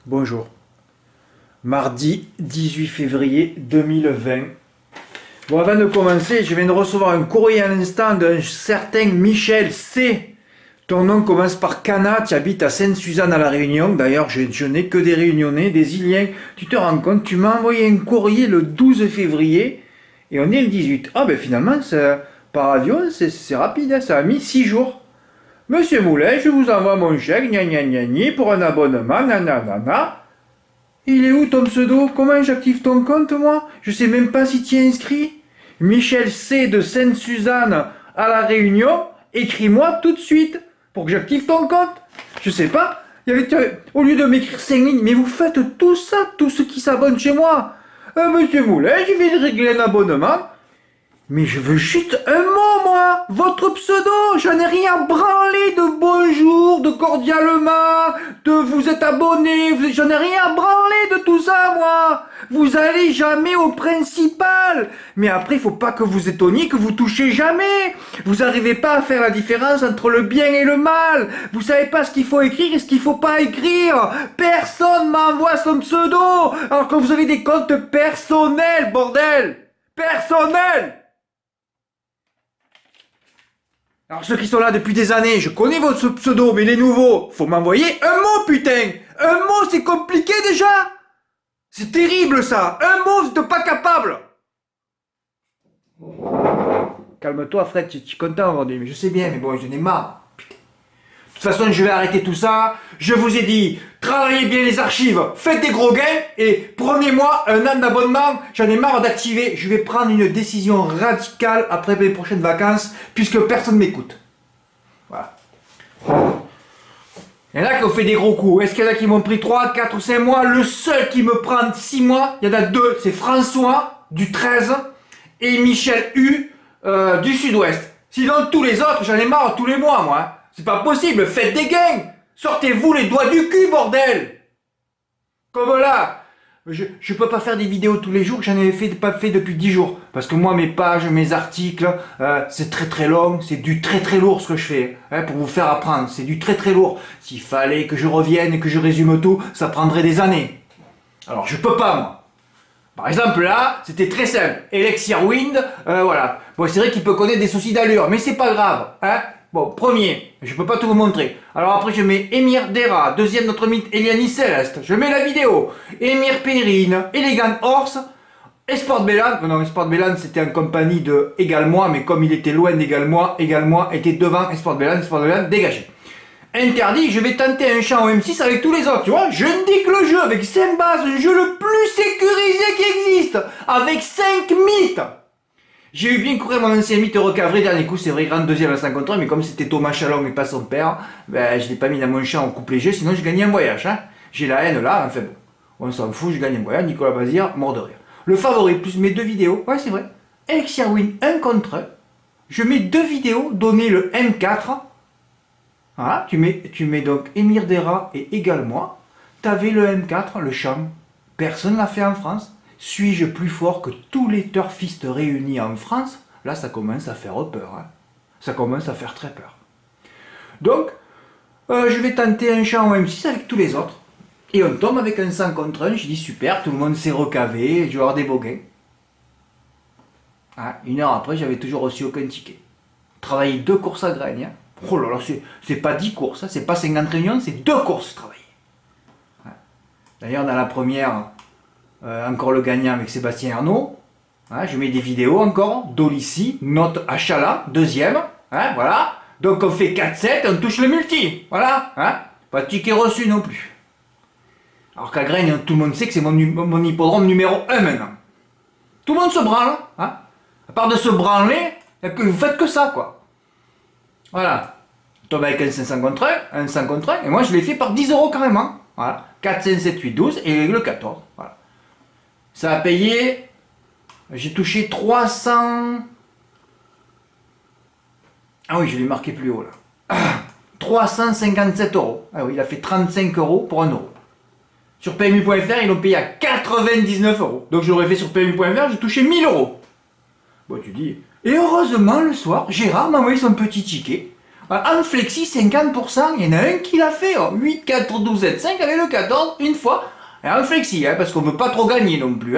Bonjour. Mardi 18 février 2020. Bon, avant de commencer, je viens de recevoir un courrier à l'instant d'un certain Michel C. Ton nom commence par Cana, tu habites à Sainte-Suzanne à La Réunion. D'ailleurs, je n'ai que des Réunionnais, des Iliens. Tu te rends compte, tu m'as envoyé un courrier le 12 février et on est le 18. Ah ben finalement, par avion, c'est rapide, hein, ça a mis 6 jours. Monsieur Moulin, je vous envoie mon chèque, gna gna gna gna, pour un abonnement, nanana. Il est où ton pseudo? Comment j'active ton compte, moi? Je sais même pas si tu es inscrit. Michel C. de Sainte-Suzanne à La Réunion, écris-moi tout de suite pour que j'active ton compte. Je sais pas. Au lieu de m'écrire 5 lignes, mais vous faites tout ça, tous ceux qui s'abonnent chez moi. Monsieur Moulin, je viens de régler un abonnement. Mais je veux juste un mot, moi. Votre pseudo, j'en ai rien à branler de bonjour, de cordialement, de vous êtes abonné, j'en ai rien à branler de tout ça, moi. Vous allez jamais au principal. Mais après, il faut pas que vous étonniez que vous touchez jamais. Vous n'arrivez pas à faire la différence entre le bien et le mal. Vous savez pas ce qu'il faut écrire et ce qu'il faut pas écrire. Personne m'envoie son pseudo, alors que vous avez des comptes personnels, bordel. Personnels. Alors ceux qui sont là depuis des années, je connais votre pseudo, mais les nouveaux, faut m'envoyer un mot, putain. Un mot, c'est compliqué déjà. C'est terrible ça. Un mot, vous n'êtes pas capable. Calme-toi, Fred, tu es content aujourd'hui, mais je sais bien, mais bon, j'en ai marre. Putain. De toute façon, je vais arrêter tout ça. Je vous ai dit, travaillez bien les archives, faites des gros gains et prenez-moi un an d'abonnement. J'en ai marre d'activer. Je vais prendre une décision radicale après les prochaines vacances, puisque personne ne m'écoute. Voilà. Il y en a qui ont fait des gros coups. Est-ce qu'il y en a qui m'ont pris 3, 4 ou 5 mois? Le seul qui me prend 6 mois, il y en a 2. C'est François, du 13, et Michel U, du Sud-Ouest. Sinon, tous les autres, j'en ai marre tous les mois, moi. C'est pas possible, faites des gains. Sortez-vous les doigts du cul, bordel. Comme là. Je peux pas faire des vidéos tous les jours, j'en ai pas fait depuis 10 jours. Parce que moi, mes pages, mes articles, c'est très très long, c'est du très très lourd ce que je fais. Hein, pour vous faire apprendre, c'est du très très lourd. S'il fallait que je revienne et que je résume tout, ça prendrait des années. Alors je peux pas, moi. Par exemple là, c'était très simple. Elixir Wind, voilà. Bon, c'est vrai qu'il peut connaître des soucis d'allure, mais c'est pas grave. Hein. Bon, premier, je peux pas tout vous montrer. Alors après je mets Emir Dera, deuxième notre mythe Eliani Céleste. Je mets la vidéo. Emir Perrine, Elegant Horse, Esport Bélan. Non, Esport Bélan c'était en compagnie de Égal Moi, mais comme il était loin d'Égal Moi était devant Esport Bélan, dégagé. Interdit, je vais tenter un chant au M6 avec tous les autres, tu vois. Je indique le jeu avec 5 bases, le jeu le plus sécurisé qui existe, avec 5 mythes. J'ai eu bien courir mon ancien mythe recavré, dernier coup c'est vrai, grande deuxième à 51, mais comme c'était Thomas Chalon et pas son père, ben je l'ai pas mis dans mon champ en couple léger, sinon je gagnais un voyage. Hein. J'ai la haine là, enfin bon, on s'en fout, je gagne un voyage, Nicolas Bazir, mort de rire. Le favori plus mes 2 vidéos, ouais c'est vrai, Elixir Win 1 contre 1, je mets 2 vidéos, donner le M4, voilà, tu mets donc Emir Dera et Égal Moi, t'avais le M4, le champ, personne l'a fait en France. Suis-je plus fort que tous les turfistes réunis en France? Là, ça commence à faire peur. Hein. Ça commence à faire très peur. Donc, je vais tenter un chant au M6 avec tous les autres. Et on tombe avec un 100 contre 1. Je dis super, tout le monde s'est recavé, je vais avoir des beaux gains. Ah, 1 heure après, j'avais toujours reçu aucun ticket. Travailler 2 courses à graines. Hein. Oh là là, c'est pas 10 courses, hein, c'est pas 50 réunions, c'est 2 courses travaillées. Ah. D'ailleurs, dans la première... encore le gagnant avec Sébastien Arnaud. Hein, je mets des vidéos encore. Dolici, note Achala, deuxième. Hein, voilà. Donc on fait 4-7, on touche le multi. Voilà. Hein, pas de ticket reçu non plus. Alors qu'à Graine, tout le monde sait que c'est mon hippodrome numéro 1 maintenant. Tout le monde se branle. Hein. À part de se branler, vous faites que ça, quoi. Voilà. On tombe avec un 500 contre 1, un 100 contre 1, et moi je l'ai fait par 10 € carrément. Voilà. 4, 5, 7, 8, 12, et le 14. Voilà. Ça a payé, j'ai touché 300... Ah oui, je l'ai marqué plus haut là. 357 €. Ah oui, il a fait 35 € pour 1 €. Sur PMU.fr, ils l'ont payé à 99 €. Donc j'aurais fait sur PMU.fr, j'ai touché 1000 €. Bon, tu dis... Et heureusement, le soir, Gérard m'a envoyé son petit ticket En flexi, 50%, il y en a un qui l'a fait. 8, 4, 12, 5 avec le 14, une fois. Et en flexi, parce qu'on ne veut pas trop gagner non plus.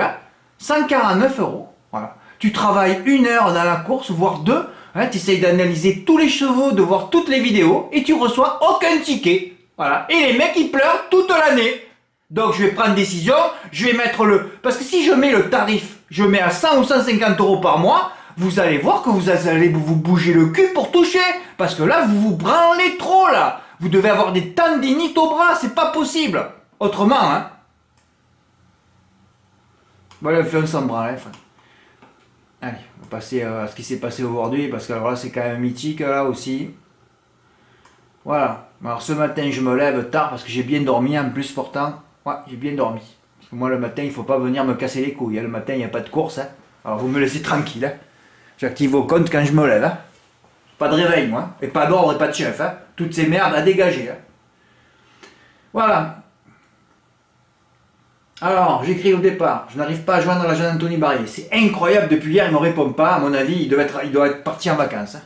149 €. Voilà. Tu travailles 1 heure dans la course, voire 2. Tu essayes d'analyser tous les chevaux, de voir toutes les vidéos, et tu reçois aucun ticket. Voilà. Et les mecs, ils pleurent toute l'année. Donc je vais prendre décision, je vais mettre le... Parce que si je mets le tarif, je mets à 100 ou 150 € par mois, vous allez voir que vous allez vous bouger le cul pour toucher. Parce que là, vous vous branlez trop, là. Vous devez avoir des tendinites au bras, c'est pas possible. Autrement, Voilà, on s'en branle, frère. Allez, on va passer à ce qui s'est passé aujourd'hui, parce que alors là, c'est quand même mythique, là, aussi. Voilà. Alors ce matin, je me lève tard, parce que j'ai bien dormi, en plus, pourtant. Ouais, j'ai bien dormi. Parce que moi, le matin, il faut pas venir me casser les couilles. Le matin, il n'y a pas de course. Alors, vous me laissez tranquille. J'active vos comptes quand je me lève. Pas de réveil, moi. Et pas d'ordre et pas de chef. Toutes ces merdes à dégager. Voilà. Alors, j'écris au départ. Je n'arrive pas à joindre l'agent Anthony Barrier. C'est incroyable. Depuis hier, il ne me répond pas. À mon avis, il doit être parti en vacances.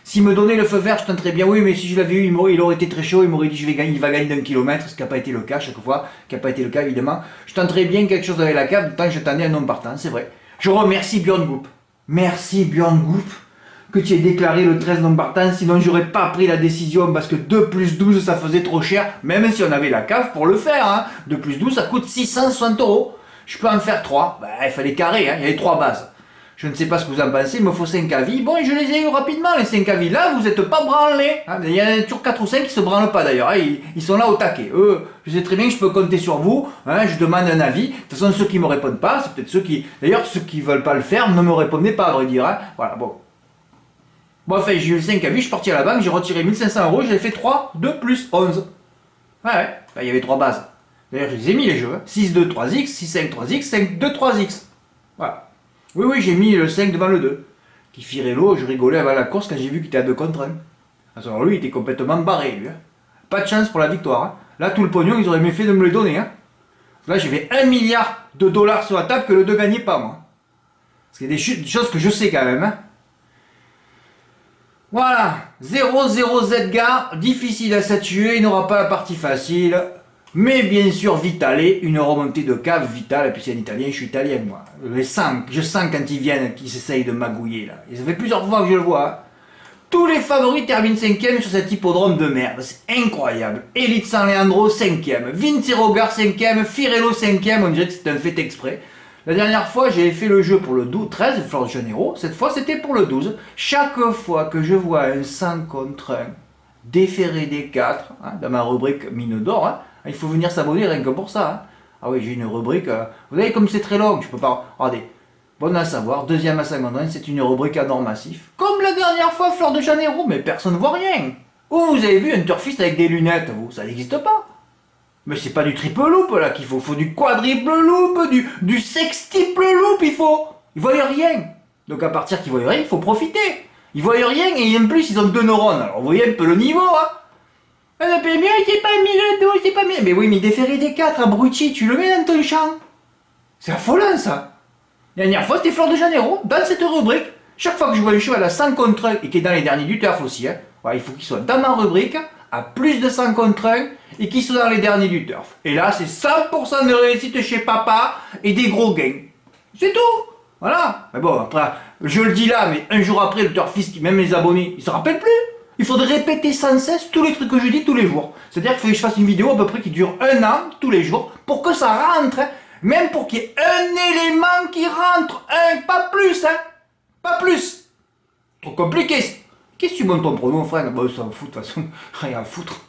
S'il me donnait le feu vert, je tenterais bien. Oui, mais si je l'avais eu, il aurait été très chaud. Il m'aurait dit il va gagner d'1 kilomètre, ce qui n'a pas été le cas chaque fois. Ce qui n'a pas été le cas, évidemment. Je tenterais bien quelque chose avec la cave, tant que je t'en ai un nom partant, c'est vrai. Je remercie Björn Goop. Merci Björn Goop que tu aies déclaré le 13 non partant, sinon j'aurais pas pris la décision parce que 2 plus 12 ça faisait trop cher, même si on avait la cave pour le faire. 2 plus 12 ça coûte 660 €. Je peux en faire 3. Il fallait carré, il y avait 3 bases. Je ne sais pas ce que vous en pensez, il me faut 5 avis. Bon, je les ai eu rapidement, les 5 avis. Là, vous n'êtes pas branlés. Il y en a toujours 4 ou 5 qui se branlent pas d'ailleurs. Ils sont là au taquet. Eux, je sais très bien que je peux compter sur vous. Je demande un avis. De toute façon, ceux qui ne me répondent pas, c'est peut-être ceux qui... D'ailleurs, ceux qui ne veulent pas le faire ne me répondez pas, à vrai dire. Voilà, bon. Bon, enfin, j'ai eu 5 avis, je suis parti à la banque, j'ai retiré 1500 €, j'ai fait 3, 2 plus 11. Ouais. Il y avait 3 bases. D'ailleurs, je les ai mis les jeux. 6, 2, 3x, 6, 5, 3x, 5, 2, 3x. Voilà. Oui, j'ai mis le 5 devant le 2. Qui firait l'eau, je rigolais avant la course quand j'ai vu qu'il était à 2 contre 1. Alors lui, il était complètement barré, lui. Pas de chance pour la victoire. Là, tout le pognon, ils auraient mieux fait de me le donner. Là, j'avais 1 milliard de dollars sur la table que le 2 gagnait pas, moi. Parce qu'il y a des choses que je sais quand même. Voilà. 0-0 Zedgar, difficile à statuer, il n'aura pas la partie facile. Mais bien sûr, Vitale, une remontée de cave, Vitale, et puis c'est un Italien, je suis italien moi. Je sens quand ils viennent, qu'ils essayent de magouiller là. Et ça fait plusieurs fois que je le vois. Tous les favoris terminent 5e sur cet hippodrome de merde, c'est incroyable. Elite San Leandro 5e, Vinci Rogar 5e, Firello 5e, on dirait que c'est un fait exprès. La dernière fois, j'avais fait le jeu pour le 13, Flor de Janeiro, cette fois c'était pour le 12. Chaque fois que je vois un 100 contre 1 déféré des 4, dans ma rubrique mine d'or, il faut venir s'abonner rien que pour ça. Ah oui, j'ai une rubrique. Vous voyez comme c'est très long, je peux pas. Regardez. Bon à savoir, deuxième à 51, c'est une rubrique à or massif. Comme la dernière fois, Fleur de Janeiro, mais personne ne voit rien. Où vous avez vu un turfiste avec des lunettes, vous? Ça n'existe pas. Mais c'est pas du triple loop là qu'il faut. Il faut du quadruple loop, du sextuple loop, il faut. Ils voient rien. Donc à partir qu'ils voient rien, il faut profiter. Ils voient rien et en plus ils ont 2 neurones. Alors vous voyez un peu le niveau, c'est pas mis c'est pas mis. Mais oui, mais déféré des 4, abruti, tu le mets dans ton champ. C'est affolant, ça. La dernière fois, c'était Fleur de Janeiro, dans cette rubrique. Chaque fois que je vois un cheval à 100 contre 1 et qui est dans les derniers du turf aussi, il faut qu'il soit dans ma rubrique, à plus de 100 contre 1 et qu'il soit dans les derniers du turf. Et là, c'est 100% de réussite chez papa et des gros gains. C'est tout. Voilà. Mais bon, après, je le dis là, mais un jour après, le turfiste, même les abonnés, ils se rappellent plus. Il faudrait répéter sans cesse tous les trucs que je dis tous les jours. C'est-à-dire qu'il faut que je fasse une vidéo à peu près qui dure 1 an, tous les jours, pour que ça rentre, même pour qu'il y ait un élément qui rentre, pas plus, pas plus. Trop compliqué. Qu'est-ce que tu montes ton pronom, frère? Bon, ils s'en foutent, de toute façon, rien à foutre.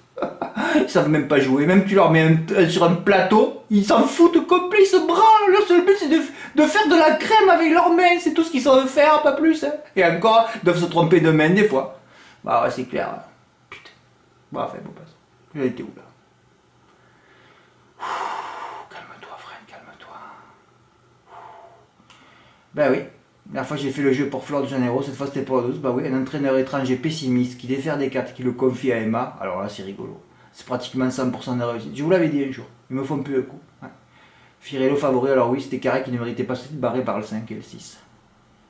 Ils savent même pas jouer, même tu leur mets sur un plateau, ils s'en foutent complet, ils se branlent. Leur seul but c'est de faire de la crème avec leurs mains, c'est tout ce qu'ils savent faire, pas plus. Et encore, ils doivent se tromper de main des fois. Bah ouais, c'est clair. Putain. Bon, enfin, bon, passe. J'ai été où là? Calme-toi, frère, calme-toi. Ben oui. La dernière fois j'ai fait le jeu pour Flor de Janeiro, cette fois c'était pour la 12. Bah oui, un entraîneur étranger pessimiste qui défère des cartes, qui le confie à Emma. Alors là, c'est rigolo. C'est pratiquement 100% de réussite. Je vous l'avais dit un jour. Ils me font plus le coup. Firello favori, alors oui, c'était carré qui ne méritait pas de barrer par le 5 et le 6.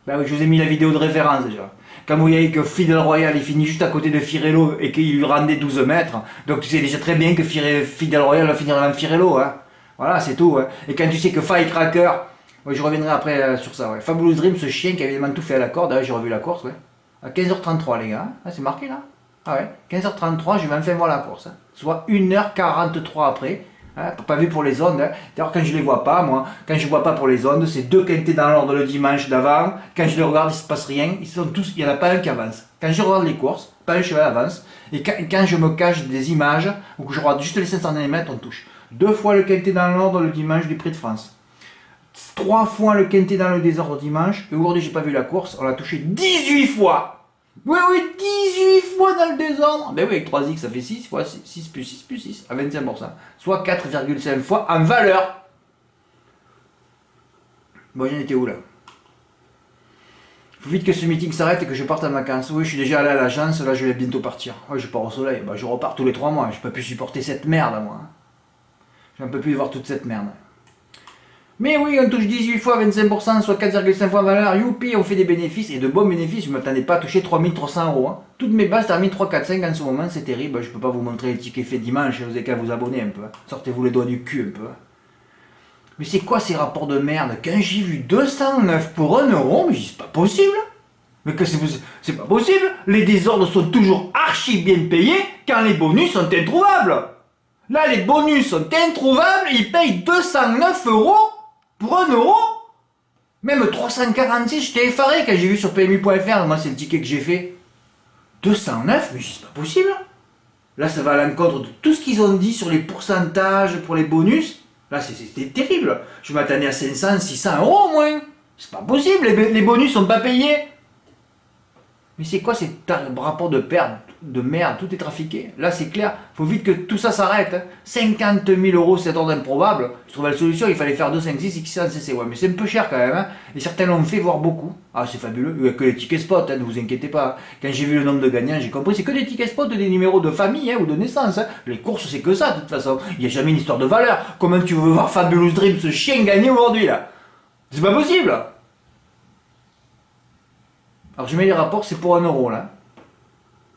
Ben oui, je vous ai mis la vidéo de référence déjà. Quand vous voyez que Fidel Royal il finit juste à côté de Firello et qu'il lui rendait 12 mètres, donc tu sais déjà très bien que Fidel Royal va finir devant Firello. Hein. Voilà, c'est tout. Hein. Et quand tu sais que Firecracker, ouais, je reviendrai après sur ça. Ouais. Fabulous Dream, ce chien qui a évidemment tout fait à la corde, j'ai revu la course. Ouais. À 15h33 les gars, hein. Ah, c'est marqué là. Ah ouais, 15h33, je vais enfin voir la course. Hein. Soit 1h43 après. Hein, pas vu pour les ondes. Hein. D'ailleurs, quand je les vois pas, moi, quand je vois pas pour les ondes, c'est deux quintés dans l'ordre le dimanche d'avant. Quand je les regarde, il se passe rien. Ils sont tous, il n'y en a pas un qui avance. Quand je regarde les courses, pas un cheval avance. Et quand je me cache des images, ou que je regarde juste les 500 mètres, on touche. 2 fois le quintet dans l'ordre le dimanche du Prix de France. 3 fois le quintet dans le désordre dimanche. Et aujourd'hui, j'ai pas vu la course, on l'a touché 18 fois. Oui, 18 fois dans le désordre. Ben oui, avec 3x, ça fait 6 fois 6 plus 6 plus 6, à 25%. Soit 4,5 fois en valeur. Bon, j'en étais où là? Faut vite que ce meeting s'arrête et que je parte en vacances. Oui, je suis déjà allé à l'agence, là je vais bientôt partir. Oui, je pars au soleil. Bah, je repars tous les 3 mois. Je peux plus supporter cette merde, moi. J'en peux plus voir toute cette merde. Mais oui, on touche 18 fois 25%, soit 4,5 fois valeur, youpi, on fait des bénéfices, et de bons bénéfices, je ne m'attendais pas à toucher 3300 €. Hein. Toutes mes bases terminent 3, 4, 5 en ce moment, c'est terrible, je ne peux pas vous montrer les tickets faits dimanche, vous avez qu'à vous abonner un peu. Hein. Sortez-vous les doigts du cul un peu. Hein. Mais c'est quoi ces rapports de merde? Quand j'ai vu 209 pour 1 €, mais c'est pas possible. Mais que c'est pas possible. Les désordres sont toujours archi bien payés quand les bonus sont introuvables. Là, les bonus sont introuvables, ils payent 209 € pour 1 €. Même 346, j'étais effaré quand j'ai vu sur PMU.fr, moi c'est le ticket que j'ai fait. 209, mais c'est pas possible. Là, ça va à l'encontre de tout ce qu'ils ont dit sur les pourcentages pour les bonus. Là, c'était terrible. Je m'attendais à 500, 600 € au moins. C'est pas possible, les bonus sont pas payés. Mais c'est quoi ces rapports de perte, de merde, tout est trafiqué. Là c'est clair, faut vite que tout ça s'arrête. Hein. 50 000 € c'est ordre improbable. Je trouvais la solution, il fallait faire 2, 5, 6, X, CC. Ouais, mais c'est un peu cher quand même. Hein. Et certains l'ont fait, voire beaucoup. Ah, c'est fabuleux. Il n'y a que les tickets spot, hein, ne vous inquiétez pas. Quand j'ai vu le nombre de gagnants, j'ai compris. C'est que des tickets spot, des numéros de famille hein, ou de naissance. Hein. Les courses, c'est que ça, de toute façon. Il n'y a jamais une histoire de valeur. Comment tu veux voir Fabulous Dream, ce chien gagner aujourd'hui là? C'est pas possible. Alors je mets les rapports, c'est pour 1 € là.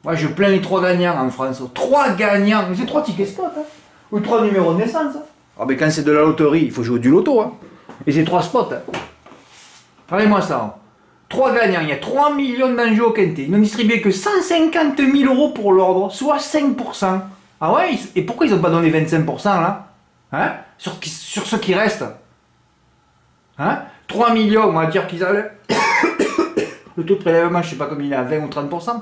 Moi je plains les 3 gagnants en France. 3 gagnants, mais c'est 3 tickets spot, hein. Ou 3 numéros de naissance. Hein. Ah mais quand c'est de la loterie, il faut jouer du loto. Hein. Et c'est 3 spots. Hein. Parlez-moi ça. Hein. 3 gagnants, il y a 3 millions d'enjeux au quintet. Ils n'ont distribué que 150 000 € pour l'ordre, soit 5%. Ah ouais, et pourquoi ils n'ont pas donné 25% là hein sur ce qui reste hein 3 millions, on va dire qu'ils allaient... Le taux de prélèvement, je ne sais pas combien il est, à 20 ou 30%.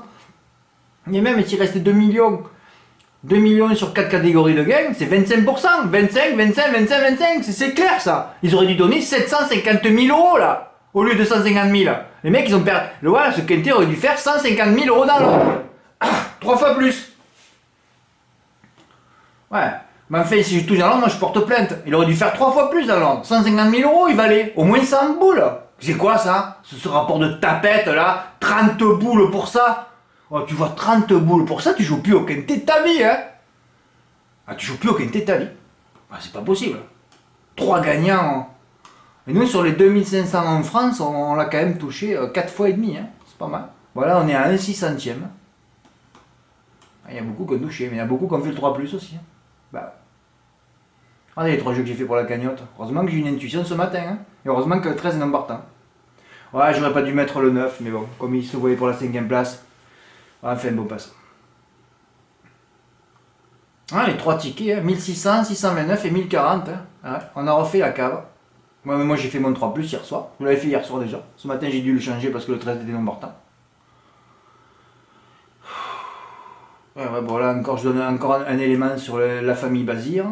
Et même s'il restait 2 millions, 2 millions sur 4 catégories de gains, c'est 25%. 25, 25, 25, 25. C'est clair ça. Ils auraient dû donner 750 000 € là, au lieu de 150 000. Les mecs, ils ont perdu. Voilà, ce quintet aurait dû faire 150 000 € dans l'ordre. 3 fois plus. Ouais. Mais enfin, si je touche dans l'ordre, moi je porte plainte. Il aurait dû faire 3 fois plus dans l'ordre. 150 000 € il valait. Au moins 100 boules. C'est quoi ça? Ce rapport de tapette là? 30 boules pour ça? Oh, tu vois 30 boules pour ça, tu joues plus au quintet de ta vie, hein? Ah, tu joues plus au quintet de ta vie. Ah, c'est pas possible. 3 gagnants. Et nous, sur les 2500 en France, on l'a quand même touché 4 fois et demi, hein? C'est pas mal. Voilà, on est à 1/600e. Il y a beaucoup qui ont touché, mais il y a beaucoup qui ont fait le 3 plus aussi. Hein. Bah. Regardez les 3 jeux que j'ai fait pour la cagnotte. Heureusement que j'ai une intuition ce matin, hein? Et heureusement que le 13 est non partant. Ouais, j'aurais pas dû mettre le 9, mais bon, comme il se voyait pour la 5ème place. Enfin, bon passe. Ah, les 3 tickets, hein, 1600, 629 et 1040. Hein. Ouais, on a refait la cave. Moi j'ai fait mon 3 plus hier soir. Je l'avais fait hier soir déjà. Ce matin j'ai dû le changer parce que le 13 était non partant. Ouais, bon là encore, je donne encore un élément sur la famille Bazir.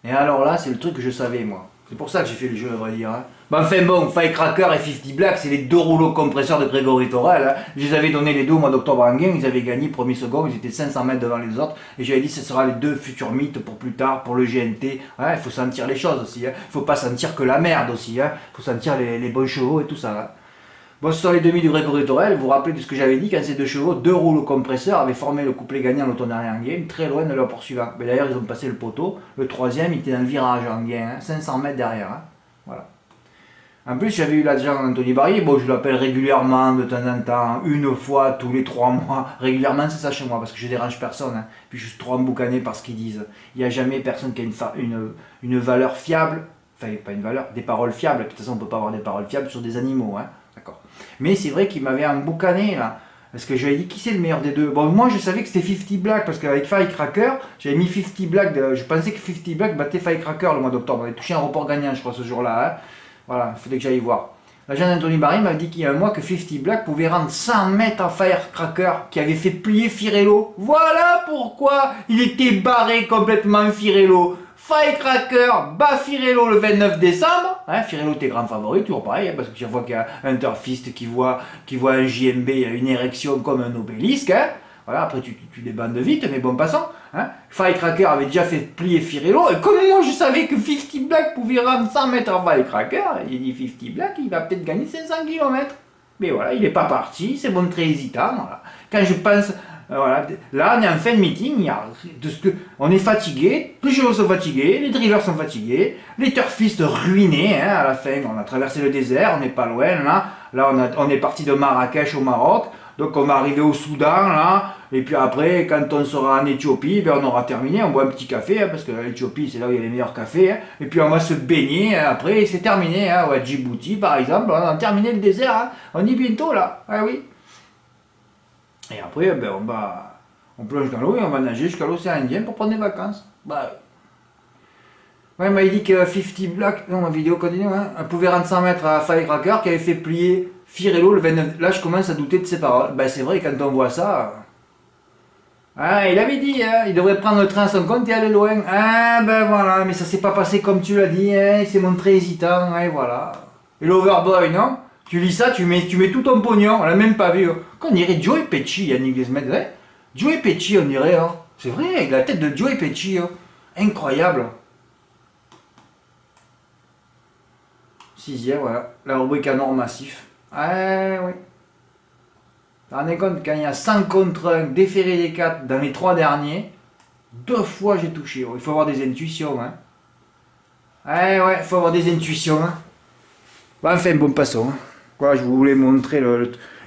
Et alors là, c'est le truc que je savais moi. C'est pour ça que j'ai fait le jeu, à vrai dire. Hein. Ben, enfin bon, Firecracker et 50 Black, c'est les 2 rouleaux compresseurs de Grégory Torel. Hein. Je les avais donné les 2 au mois d'octobre en game, ils avaient gagné premier second, ils étaient 500 mètres devant les autres. Et j'avais dit ce sera les 2 futurs mythes pour plus tard, pour le GNT. Hein, il faut sentir les choses aussi. Hein. Il faut pas sentir que la merde aussi. Hein. Il faut sentir les bons chevaux et tout ça. Hein. Bon, ce sont les demi du Grégory Torel. Vous vous rappelez de ce que j'avais dit quand ces 2 chevaux, 2 rouleaux compresseurs, avaient formé le couplet gagnant l'automne dernier en game, très loin de leur poursuivant. Mais d'ailleurs, ils ont passé le poteau. Le 3e, il était dans le virage en game, hein, 500 mètres derrière. Hein. Voilà. En plus, j'avais eu l'agent d'Anthony Barrier, bon, je l'appelle régulièrement, de temps en temps, une fois tous les 3 mois. Régulièrement, c'est ça chez moi, parce que je dérange personne. Hein. Puis je suis trop emboucané par ce qu'ils disent. Il n'y a jamais personne qui a une valeur fiable, enfin, pas une valeur, des paroles fiables. De toute façon, on ne peut pas avoir des paroles fiables sur des animaux. Hein. D'accord. Mais c'est vrai qu'il m'avait emboucané, là. Parce que j'avais dit qui c'est le meilleur des deux. Bon, moi je savais que c'était 50 Black parce qu'avec Firecracker, j'avais mis 50 Black. Je pensais que 50 Black battait Firecracker le mois d'octobre. On avait touché un report gagnant, je crois, ce jour-là. Hein. Voilà, il fallait que j'aille voir. L'agent d'Anthony Barry m'a dit qu'il y a un mois que 50 Black pouvait rendre 100 mètres à Firecracker qui avait fait plier Firello. Voilà pourquoi il était barré complètement Firello. Firecracker bat Firello le 29 décembre. Hein, Firello t'es grand favori, toujours pareil, hein, parce que chaque fois qu'il y a un turfiste qui voit un JMB, il y a une érection comme un obélisque. Hein. Voilà, après tu débandes vite, mais bon passant. Hein. Firecracker avait déjà fait plier Firello, et comme moi je savais que 50 Black pouvait rendre 100 mètres à Firecracker, j'ai dit 50 Black, il va peut-être gagner 500 km. Mais voilà, il n'est pas parti, c'est bon, très hésitant. Voilà. Quand je pense... Voilà. Là, on est en fin de meeting, on est fatigué, les chevaux sont fatigués, les drivers sont fatigués, les turfistes ruinés, hein, à la fin, on a traversé le désert, on n'est pas loin, là on est parti de Marrakech au Maroc, donc on va arriver au Soudan, là, et puis après, quand on sera en Éthiopie, ben, on aura terminé, on boit un petit café, hein, parce que l'Éthiopie, c'est là où il y a les meilleurs cafés, hein, et puis on va se baigner, hein, après, c'est terminé, hein, ouais, Djibouti, par exemple, on a terminé le désert, hein, on y est bientôt, là, ah oui. Et après, ben, on plonge dans l'eau et on va nager jusqu'à l'océan Indien pour prendre des vacances. Bah, ouais, il m'a dit que 50 Black, non, ma vidéo continue, hein, elle pouvait rendre 100 mètres à Firecracker qui avait fait plier Firello le 29. Là, je commence à douter de ses paroles. Ben, c'est vrai, quand on voit ça. Ah, il avait dit, hein, il devrait prendre le train à son compte et aller loin. Ah, ben voilà, mais ça s'est pas passé comme tu l'as dit, hein, il s'est montré hésitant, hein, et voilà. Et l'Overboy, non? Tu lis ça, tu mets tout ton pognon, on l'a même pas vu. Hein. On dirait Joey Pesci, Yannick Desmet, hein. Joey Pesci, on dirait, hein. C'est vrai, avec la tête de Joey Pesci, hein. Incroyable. 6e, voilà, la rubrique à nord massif. Ah oui. Tu te rends compte, quand il y a 100 contre 1, déféré des 4 dans les 3 derniers, 2 fois j'ai touché. Il faut avoir des intuitions, hein. Ah ouais, il faut avoir des intuitions, hein. Bon, enfin, bon, passons, hein. Voilà, je voulais montrer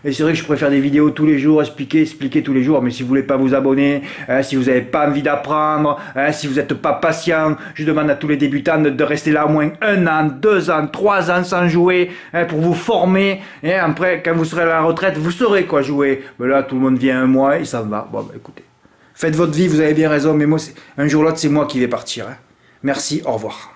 Et c'est vrai que je préfère des vidéos tous les jours, expliquer tous les jours, mais si vous voulez pas vous abonner, hein, si vous n'avez pas envie d'apprendre, hein, si vous n'êtes pas patient, je demande à tous les débutants de rester là au moins 1 an, 2 ans, 3 ans sans jouer, hein, pour vous former, et après, quand vous serez à la retraite, vous saurez quoi jouer. Mais là, tout le monde vient un mois et ça va. Bon, bah, écoutez, faites votre vie, vous avez bien raison, mais moi, un jour ou l'autre, c'est moi qui vais partir. Hein. Merci, au revoir.